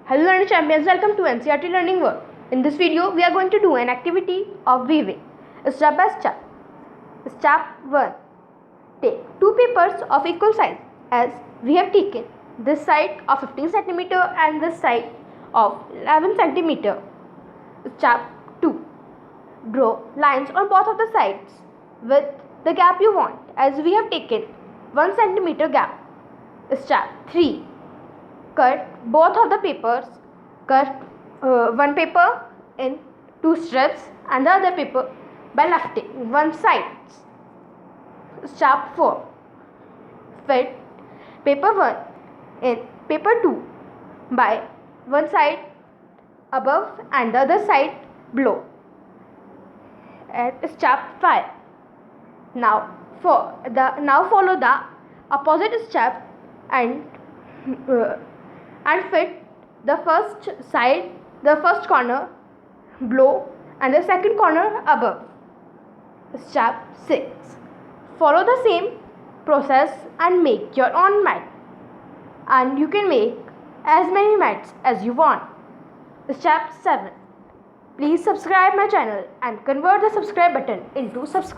Hello learning champions, welcome to NCERT Learning World. In this video, we are going to do an activity of weaving, step by step. Step 1. Take two papers of equal size as we have taken this side of 15 cm and this side of 11 cm. Step 2. Draw lines on both of the sides with the gap you want as we have taken 1 cm gap. Step 3. Cut both of the papers. Cut one paper in two strips and the other paper by lifting one side. Step 4. Fit paper 1 in paper 2 by one side above and the other side below. At step 5. Now follow the opposite step and fit the first corner below and the second corner above. Step 6. Follow the same process and make your own mat, and you can make as many mats as you want. Step 7. Please subscribe my channel and convert the subscribe button into subscribe.